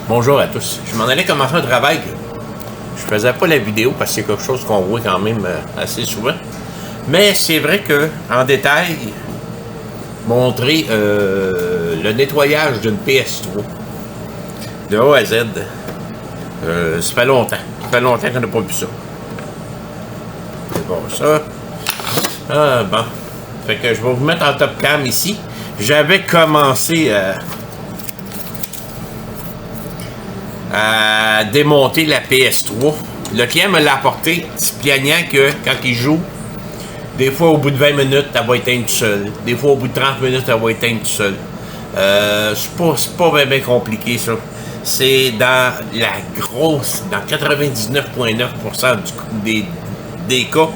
Bonjour à tous. Je m'en allais commencer un travail. Je faisais pas la vidéo parce que c'est quelque chose qu'on voit quand même assez souvent. Mais c'est vrai que en détail, montrer le nettoyage d'une PS3 de A à Z, ça fait longtemps. Ça fait longtemps qu'on n'a pas vu ça. C'est bon ça. Ah bon. Fait que je vais vous mettre en top cam ici. J'avais commencé à démonter la PS3. Le client me l'a apporté, plaignant que quand il joue, des fois au bout de 20 minutes, elle va éteindre tout seul. Des fois au bout de 30 minutes, elle va éteindre tout seul. C'est pas bien compliqué ça. C'est dans la grosse, dans 99,9% des cas,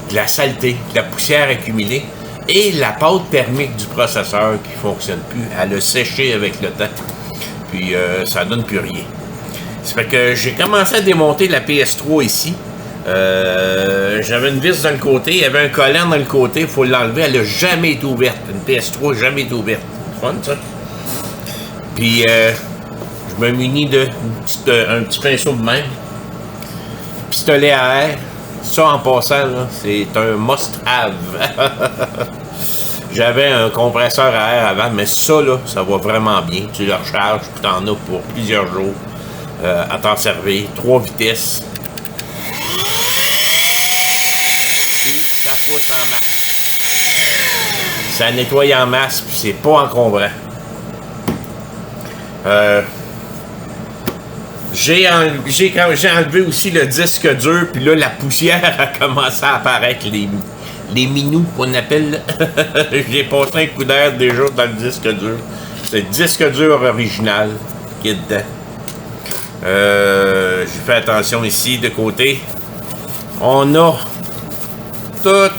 de la saleté, de la poussière accumulée et la pâte thermique du processeur qui fonctionne plus. Elle a séché avec le temps. Puis ça donne plus rien. Ça fait que j'ai commencé à démonter la PS3 ici. J'avais une vis dans le côté, il y avait un collant dans le côté, il faut l'enlever. Elle n'a jamais été ouverte. Une PS3 jamais été ouverte. C'est fun ça. Puis je me munis un petit pinceau de même. Pistolet à air. Ça en passant, c'est un must-have. J'avais un compresseur à air avant, mais ça, là, ça va vraiment bien. Tu le recharges, puis t'en as pour plusieurs jours à t'en servir. 3 vitesses. Et ça pousse en masse. Ça nettoie en masse, puis c'est pas encombrant. J'ai enlevé aussi le disque dur, puis là, la poussière a commencé à apparaître, les minous qu'on appelle. J'ai passé un coup d'air déjà dans le disque dur. C'est le disque dur original qui est dedans. J'ai fait attention ici de côté. On a tout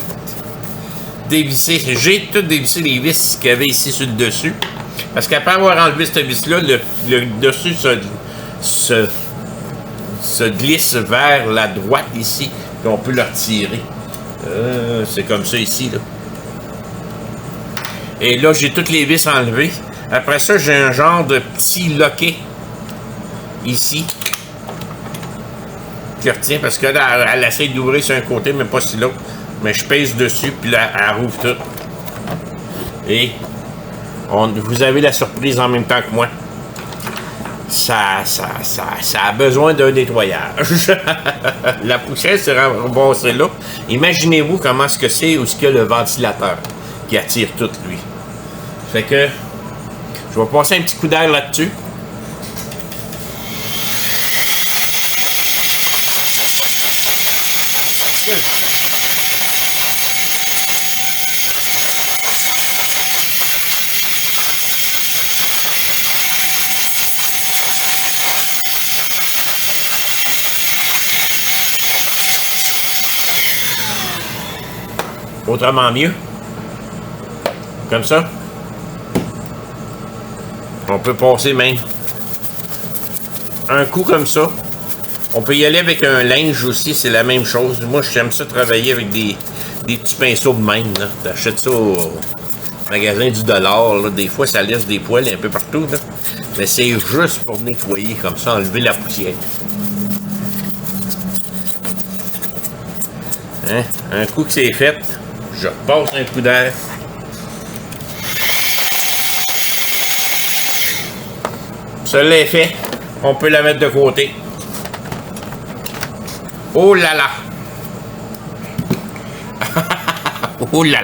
dévissé. J'ai tout dévissé les vis qu'il y avait ici sur le dessus. Parce qu'après avoir enlevé cette vis-là, le dessus se glisse vers la droite ici. Puis on peut le retirer. C'est comme ça ici, là. Et là, j'ai toutes les vis enlevées. Après ça, j'ai un genre de petit loquet ici qui retient parce que là, elle essaie d'ouvrir sur un côté, mais pas sur l'autre. Mais je pèse dessus, puis là, elle rouvre tout. Et vous avez la surprise en même temps que moi. Ça a besoin d'un nettoyage. La poussière s'est remboursée là. Imaginez-vous comment est-ce que c'est ou ce qu'il y a le ventilateur qui attire tout, lui. Fait que je vais passer un petit coup d'air là-dessus. Autrement mieux. Comme ça. On peut passer même un coup comme ça. On peut y aller avec un linge aussi, c'est la même chose. Moi, j'aime ça travailler avec des petits pinceaux de même. T'achètes ça au magasin du dollar. Là. Des fois, ça laisse des poils un peu partout. Là. Mais c'est juste pour nettoyer comme ça, enlever la poussière. Hein? Un coup que c'est fait, je passe un coup d'air. Cela est fait. On peut la mettre de côté. Oh là là! Oh là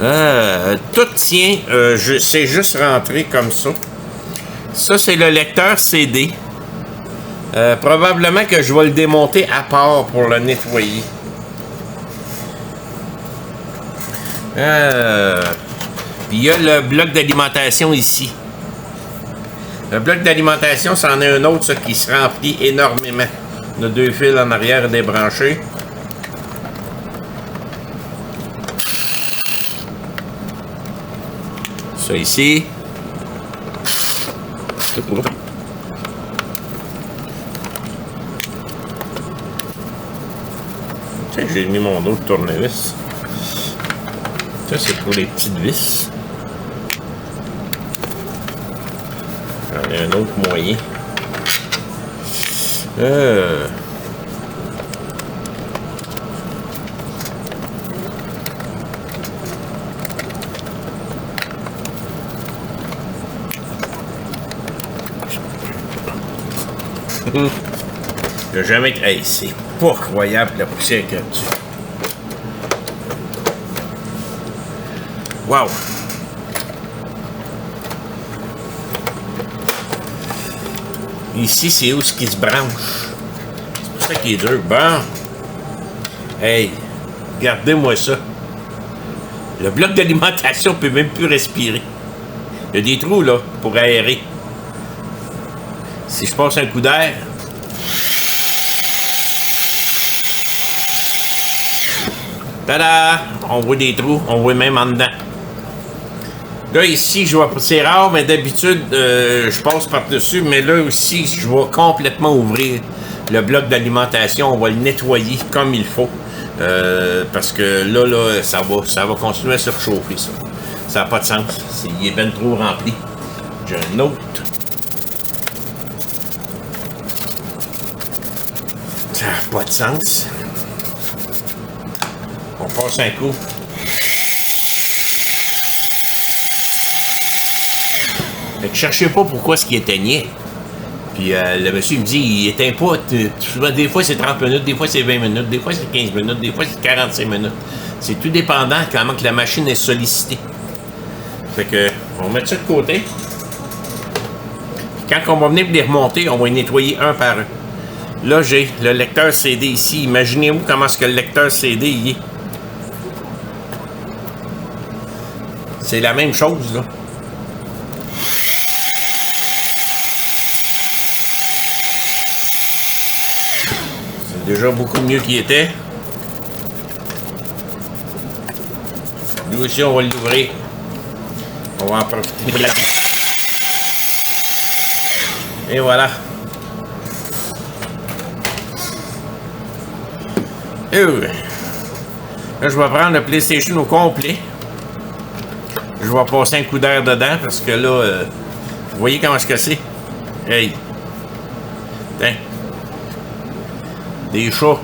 là! Tout tient. C'est juste rentré comme ça. Ça, c'est le lecteur CD. Probablement que je vais le démonter à part pour le nettoyer. Il y a le bloc d'alimentation ici. Le bloc d'alimentation, c'en est un autre ça, qui se remplit énormément. On a 2 fils en arrière débranchés. Ça ici. J'ai mis mon autre tournevis. Ça, c'est pour les petites vis. J'en ai un autre moyen. Il a jamais... Hey, c'est pas croyable la poussière qu'il y a dessus. Wow! Ici, c'est où ce qui se branche. C'est pour ça qu'il est dur. Bon! Hey! Regardez-moi ça. Le bloc d'alimentation peut même plus respirer. Il y a des trous, là, pour aérer. Si je passe un coup d'air... Tada! On voit des trous, on voit même en dedans. Là, ici, je vois, c'est rare, mais d'habitude, je passe par-dessus, mais là aussi, je vais complètement ouvrir le bloc d'alimentation. On va le nettoyer comme il faut. Parce que là, ça va continuer à se réchauffer, ça. Ça n'a pas de sens. Il est bien trop rempli. J'ai un autre. Ça n'a pas de sens. On passe un coup. Fait que cherchez pas pourquoi ce qui éteignait. Puis le monsieur me dit, il éteint pas. Des fois c'est 30 minutes, des fois c'est 20 minutes, des fois c'est 15 minutes, des fois c'est 45 minutes. C'est tout dépendant comment que la machine est sollicitée. Fait que, on va mettre ça de côté. Puis quand on va venir les remonter, on va les nettoyer un par un. Là, j'ai le lecteur CD ici. Imaginez-vous comment est-ce que le lecteur CD y est. C'est la même chose, là. C'est déjà beaucoup mieux qu'il était. Lui aussi, on va l'ouvrir. On va en profiter pour la... Et voilà. Et là, je vais prendre le PlayStation au complet. Je vais passer un coup d'air dedans parce que là, vous voyez comment est-ce que c'est? Hey! Tiens! Des chats!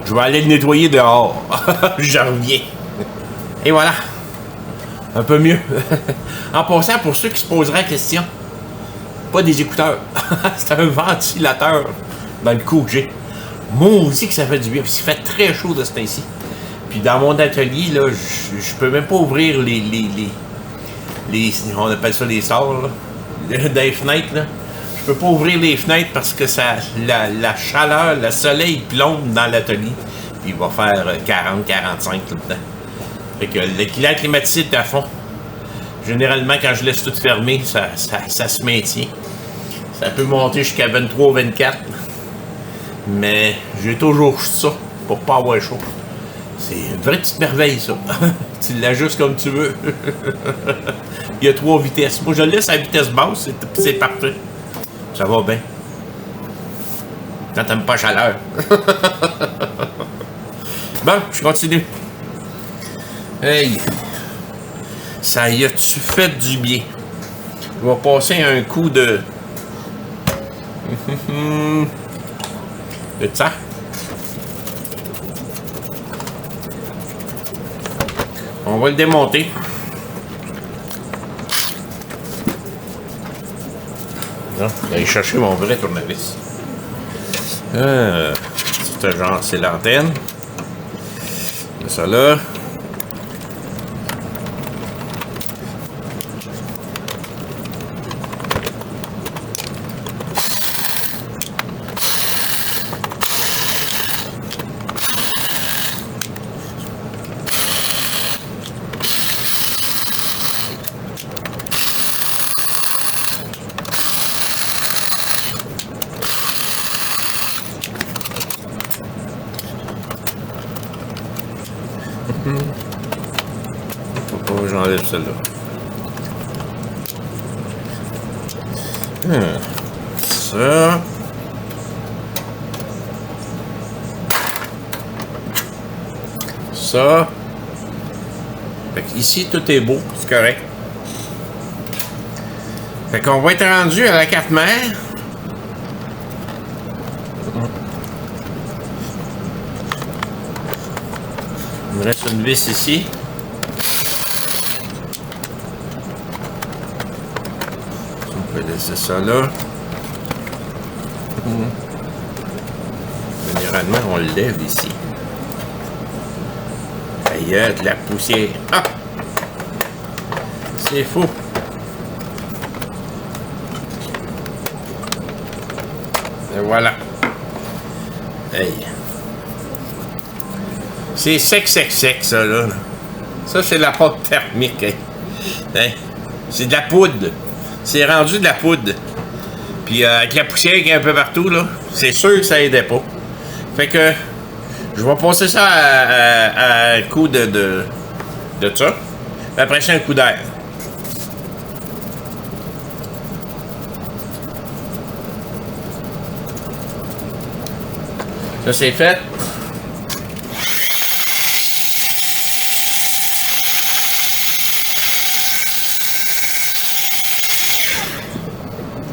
Je vais aller le nettoyer dehors. J'en reviens. Et voilà! Un peu mieux. En passant, pour ceux qui se poseraient la question, pas des écouteurs. C'est un ventilateur dans le cou que j'ai. Maudit que ça fait du bien. Puis il fait très chaud de ce temps-ci. Puis dans mon atelier, là, je peux même pas ouvrir les on appelle ça les sorts, là, des fenêtres, là. Je peux pas ouvrir les fenêtres parce que ça, la chaleur, le soleil plombe dans l'atelier. Puis il va faire 40-45 tout le temps. Fait que l'air climatisé est à fond. Généralement, quand je laisse tout fermé, ça se maintient. Ça peut monter jusqu'à 23-24. Mais j'ai toujours ça pour pas avoir chaud. C'est une vraie petite merveille, ça. Tu l'ajustes comme tu veux. Il y a 3 vitesses. Moi, je le laisse à vitesse basse, c'est parfait. Ça va bien. Quand t'aimes pas la chaleur. Bon, je continue. Hey! Ça y a-tu fait du bien? Je vais passer un coup de... de ça. On va le démonter. Non, je vais aller chercher mon vrai tournevis. C'est genre, c'est l'antenne. Ça là. Faut pas que j'enlève celle-là. Ça. Ça. Fait que ici, tout est beau, c'est correct. Fait qu'on va être rendu à la carte mère. Il me reste une vis ici. On peut laisser ça là. Généralement, on le lève ici. Il y a de la poussière. Ah! C'est fou. Et voilà. Hey. C'est sec, ça, là. Ça, c'est de la pâte thermique. Hein. Hein? C'est de la poudre. C'est rendu de la poudre. Puis avec la poussière qui est un peu partout, là, c'est sûr que ça aidait pas. Fait que je vais passer ça à un coup de ça. Après ça, un coup d'air. Ça, c'est fait.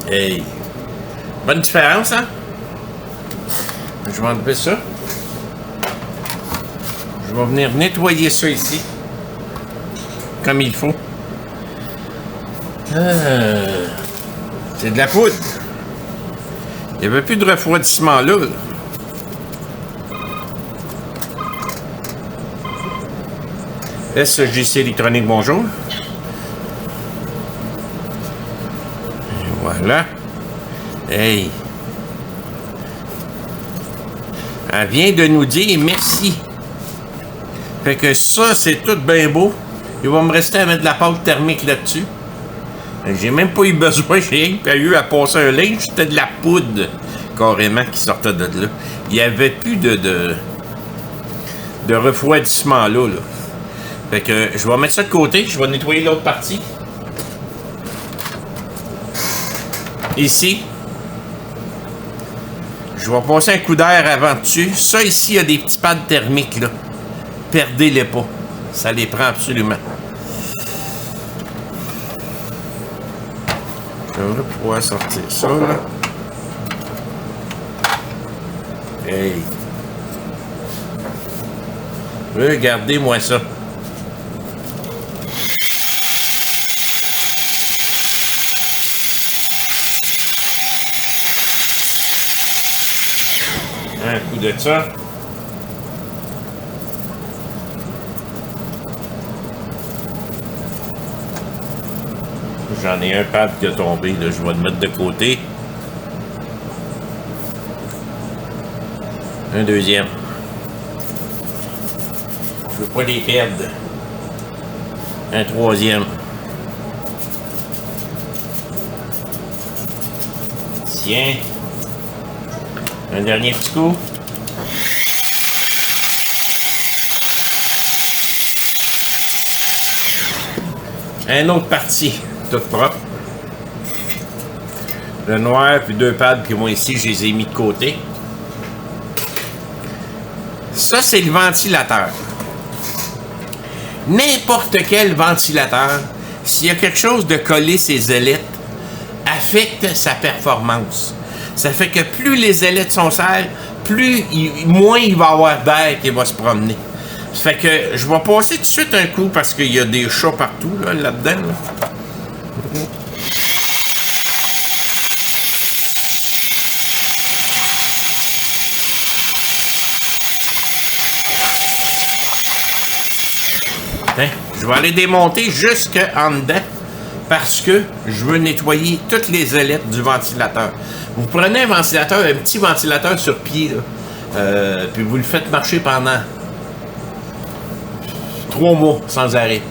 Hey! Bonne différence, hein? Je vais enlever ça. Je vais venir nettoyer ça ici. Comme il faut. C'est de la poudre. Il n'y avait plus de refroidissement là. SJC électronique, bonjour. Et voilà. Hey! Elle vient de nous dire merci. Fait que ça, c'est tout bien beau. Il va me rester à mettre de la pâte thermique là-dessus. J'ai même pas eu besoin, j'ai rien pas eu à passer un linge. C'était de la poudre, carrément, qui sortait de là. Il n'y avait plus de refroidissement là. Fait que je vais mettre ça de côté. Je vais nettoyer l'autre partie. Ici. Je vais passer un coup d'air avant dessus. Ça, ici, il y a des petits pads thermiques, là. Perdez-les pas. Ça les prend absolument. Je vais pouvoir sortir ça, là. Hey! Regardez-moi ça. Un coup de ça. J'en ai un pad qui a tombé, là. Je vais le mettre de côté. Un deuxième. Je veux pas les perdre. Un troisième. Tiens. Un dernier petit coup. Un autre parti, tout propre. Le noir, puis deux pads qui vont ici, je les ai mis de côté. Ça, c'est le ventilateur. N'importe quel ventilateur, s'il y a quelque chose de collé ses ailettes, affecte sa performance. Ça fait que plus les ailettes sont sales, moins il va y avoir d'air qui va se promener. Ça fait que je vais passer tout de suite un coup parce qu'il y a des chats partout là-dedans. Là. Hein? Je vais aller démonter jusqu'en dedans parce que je veux nettoyer toutes les ailettes du ventilateur. Vous prenez un ventilateur, un petit ventilateur sur pied, là, puis vous le faites marcher pendant 3 mois sans arrêt.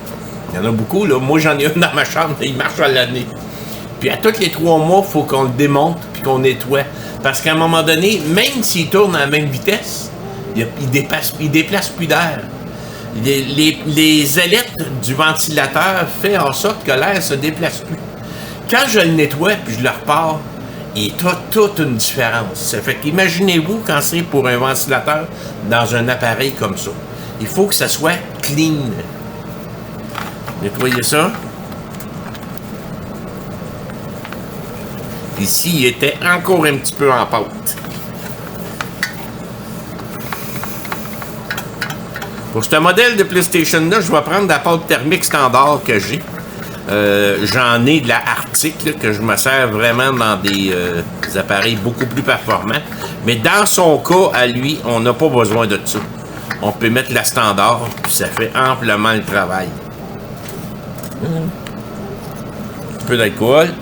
Il y en a beaucoup, là. Moi, j'en ai un dans ma chambre, il marche à l'année. Puis à tous les 3 mois, il faut qu'on le démonte puis qu'on nettoie. Parce qu'à un moment donné, même s'il tourne à la même vitesse, il déplace plus d'air. Les ailettes du ventilateur font en sorte que l'air se déplace plus. Quand je le nettoie puis je le repars, il y a toute une différence. Ça fait qu'imaginez-vous quand c'est pour un ventilateur dans un appareil comme ça. Il faut que ça soit clean. Nettoyez ça. Ici, il était encore un petit peu en pâte. Pour ce modèle de PlayStation-là, je vais prendre la pâte thermique standard que j'ai. J'en ai de la Arctic, là, que je me sers vraiment dans des appareils beaucoup plus performants. Mais dans son cas, à lui, on n'a pas besoin de ça. On peut mettre la standard, puis ça fait amplement le travail. Un peu d'alcool.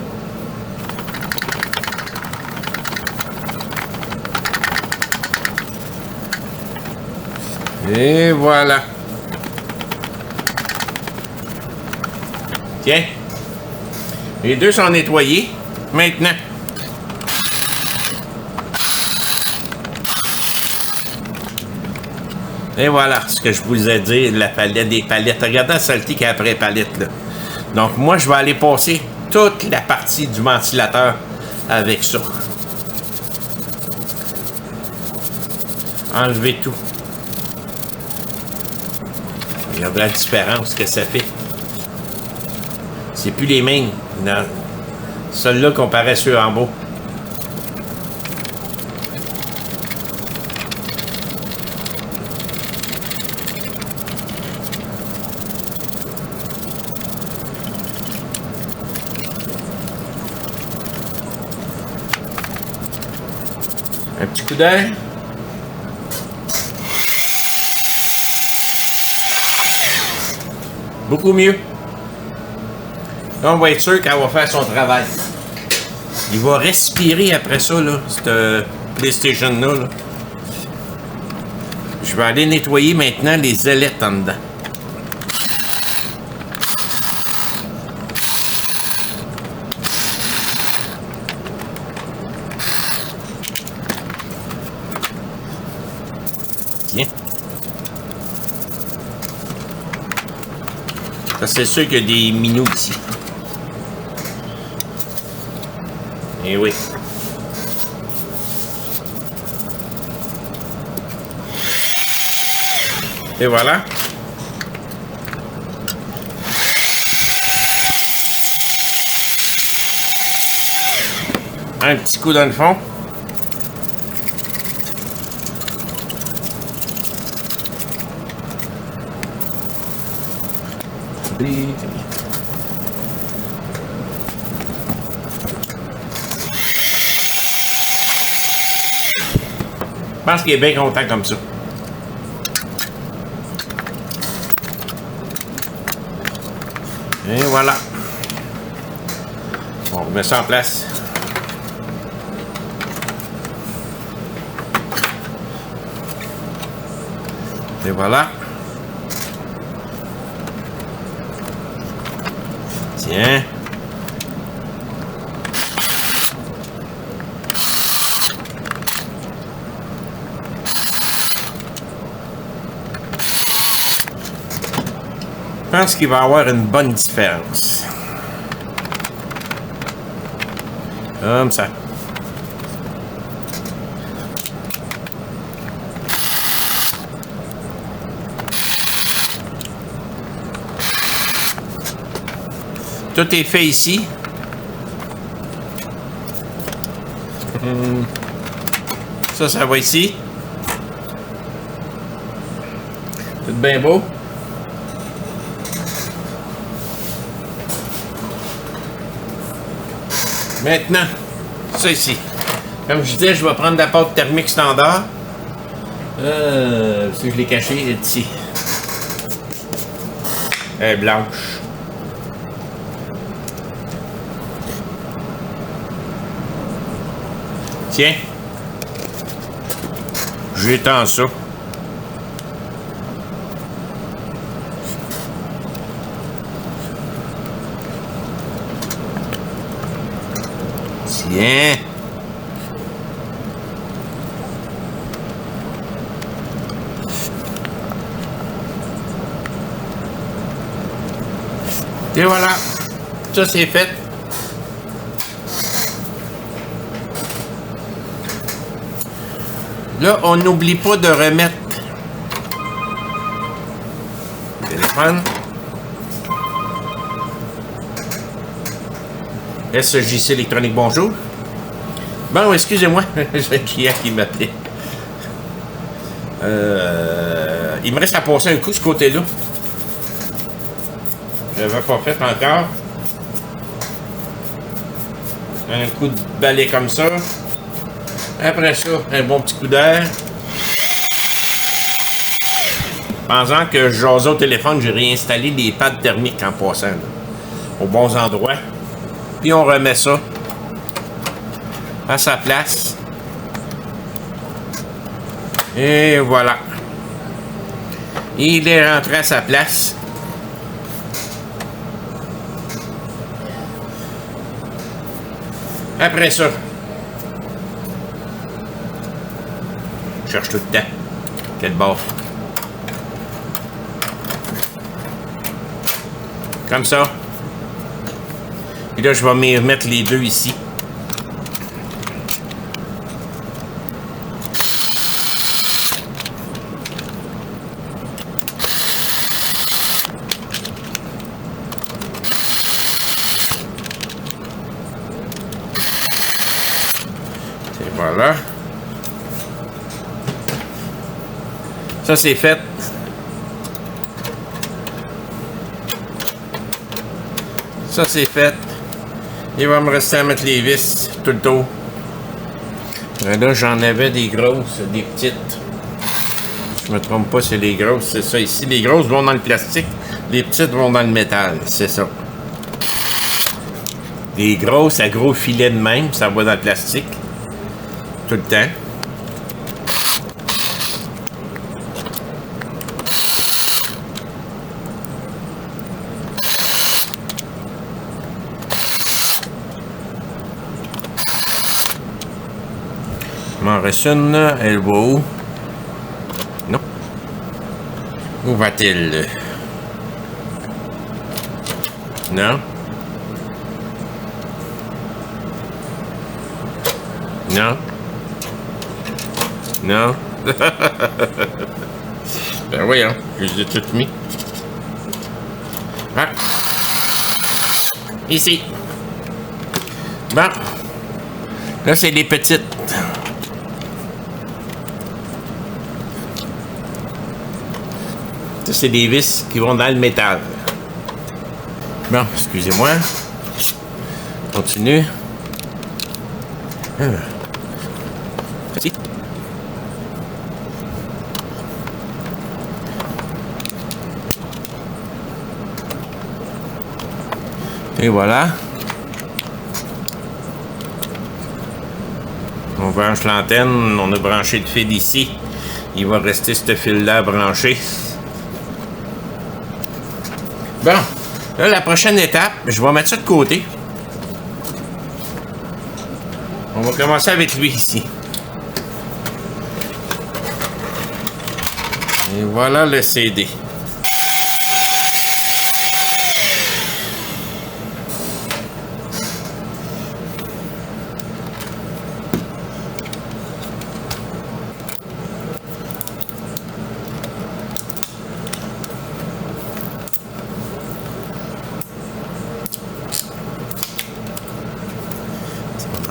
Et voilà. Tiens. Les deux sont nettoyés. Maintenant. Et voilà ce que je vous ai dit, la palette des palettes. Regardez la saleté qu'il y a après palette, là. Donc, moi, je vais aller passer toute la partie du ventilateur avec ça. Enlever tout. Regardez la différence que ça fait. C'est plus les mêmes. Celle-là comparé à ceux en bas. Un petit coup d'œil. Beaucoup mieux. Là, on va être sûr qu'elle va faire son travail. Il va respirer après ça, là, cette PlayStation-là. Là. Je vais aller nettoyer maintenant les ailettes en dedans. Tiens. C'est sûr qu'il y a des minous ici. Eh oui. Et voilà. Un petit coup dans le fond. Je pense qu'il est bien content comme ça. Et voilà. On remet ça en place. Et voilà. Tiens. Je pense qu'il va y avoir une bonne différence. Comme ça. Tout est fait ici. Ça va ici. Tout bien beau. Maintenant, ça ici. Comme je disais, je vais prendre la pâte thermique standard. Si je l'ai cachée, elle est ici. Elle est blanche. Tiens. J'étends ça. Tiens. Et voilà. Ça, c'est fait. Là, on n'oublie pas de remettre le téléphone. SJC électronique, bonjour. Bon, excusez-moi, j'ai un client qui m'appelait. Il me reste à passer un coup de ce côté-là. Je l'avais pas fait encore. Un coup de balai comme ça. Après ça, un bon petit coup d'air. Pensant que je jasais au téléphone, j'ai réinstallé des pads thermiques en passant, là, aux bons endroits. Puis on remet ça à sa place. Et voilà. Il est rentré à sa place. Après ça, je cherche tout le temps. Quel bord. Comme ça. Et là, je vais me mettre les deux ici. Et voilà. Ça, c'est fait. Ça, c'est fait. Il va me rester à mettre les vis tout le tour. Là, j'en avais des grosses, des petites. Je me trompe pas, c'est les grosses, c'est ça ici. Les grosses vont dans le plastique, les petites vont dans le métal, c'est ça. Les grosses à gros filets de même, ça va dans le plastique. Tout le temps. Il m'en reste une, elle va où? Non. Où va-t-elle? Non. Non. Non. Ben voyons, je les ai toutes mis. Ah. Ici. Bon. Là, c'est les petites. Ça, c'est des vis qui vont dans le métal. Bon, excusez-moi. Continue. Ici. Et voilà. On branche l'antenne. On a branché le fil ici. Il va rester ce fil-là branché. Bon, là, la prochaine étape, je vais mettre ça de côté. On va commencer avec lui ici. Et voilà le CD.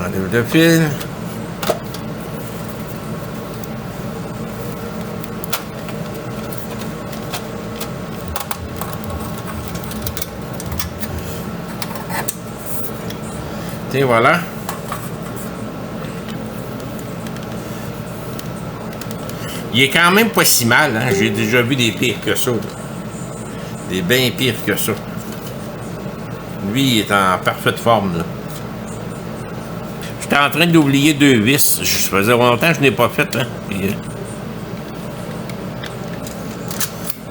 On enlève le fil. Et voilà. Il est quand même pas si mal, hein? J'ai déjà vu des pires que ça. Des bien pires que ça. Lui, il est en parfaite forme, là. J'étais en train d'oublier deux vis. Je faisais longtemps que je n'ai pas fait, hein? Puis,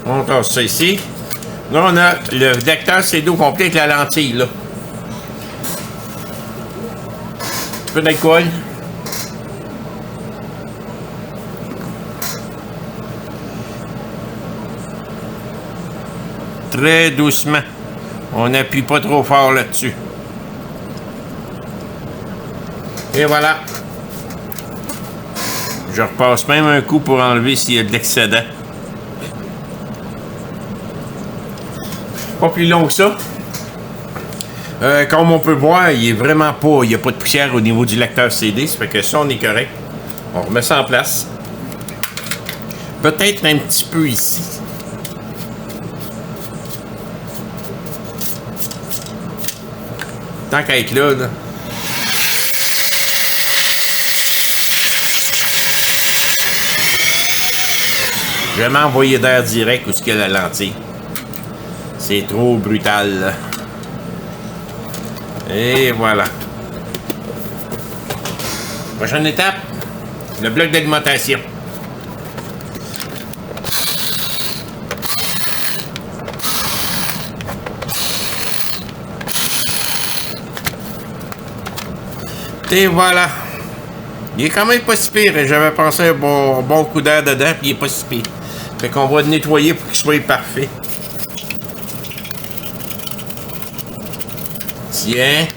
on casse ça ici. Là, on a le lecteur CD au complet avec la lentille, là. Un peu d'alcool. Très doucement. On n'appuie pas trop fort là-dessus. Et voilà. Je repasse même un coup pour enlever s'il y a de l'excédent. Pas plus long que ça. Comme on peut voir, il est vraiment pas. Il n'y a pas de poussière au niveau du lecteur CD. Ça fait que ça, on est correct. On remet ça en place. Peut-être un petit peu ici. Tant qu'à être là. Je vais m'envoyer d'air direct où est-ce qu'il y a la lentille. C'est trop brutal, là. Et voilà. Prochaine étape, le bloc d'alimentation. Et voilà. Il est quand même pas si pire. J'avais pensé un bon coup d'air dedans, puis il est pas si pire. Fait qu'on va le nettoyer pour qu'il soit parfait. Tiens.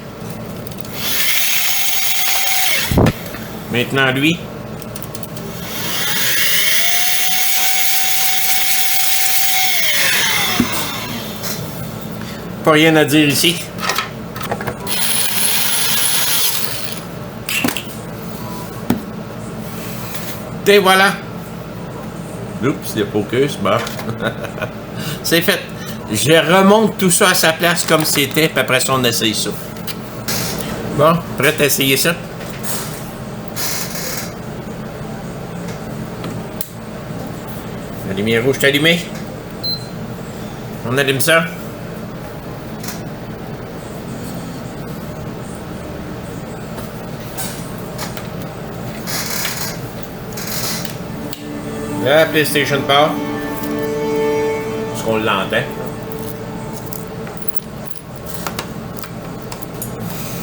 Maintenant, lui. Pas rien à dire ici. Et voilà. Oups, le focus, bon. C'est fait. Je remonte tout ça à sa place comme c'était, puis après ça, on essaye ça. Bon, prêt à essayer ça? La lumière rouge est allumée. On allume ça. La PlayStation part. Parce qu'on l'entend.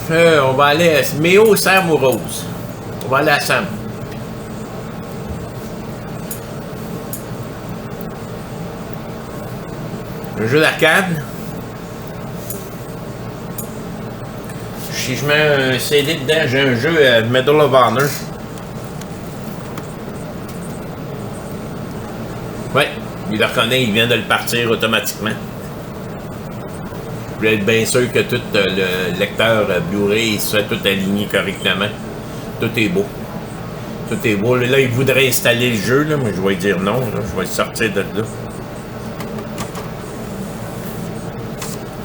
On va aller à Méo, Sam ou Rose. On va aller à Sam. Un jeu d'arcade. Si je mets un CD dedans, j'ai un jeu Medal of Honor. Ouais, il le reconnaît, il vient de le partir automatiquement. Je voulais être bien sûr que tout le lecteur Blu-ray soit tout aligné correctement. Tout est beau. Tout est beau. Là, il voudrait installer le jeu, là, mais je vais lui dire non. Là, je vais le sortir de là.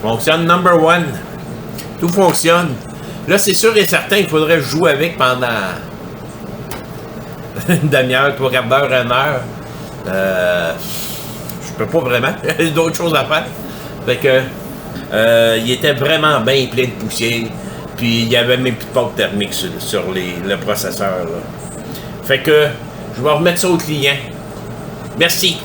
Fonctionne number one. Tout fonctionne. Là, c'est sûr et certain qu'il faudrait jouer avec pendant une demi-heure, 3/4 d'heure, 1 heure. Je peux pas vraiment. J'ai d'autres choses à faire. Fait que il était vraiment bien plein de poussière. Puis il n'y avait même plus de porte thermique sur le processeur. Là. Fait que je vais remettre ça au client. Merci.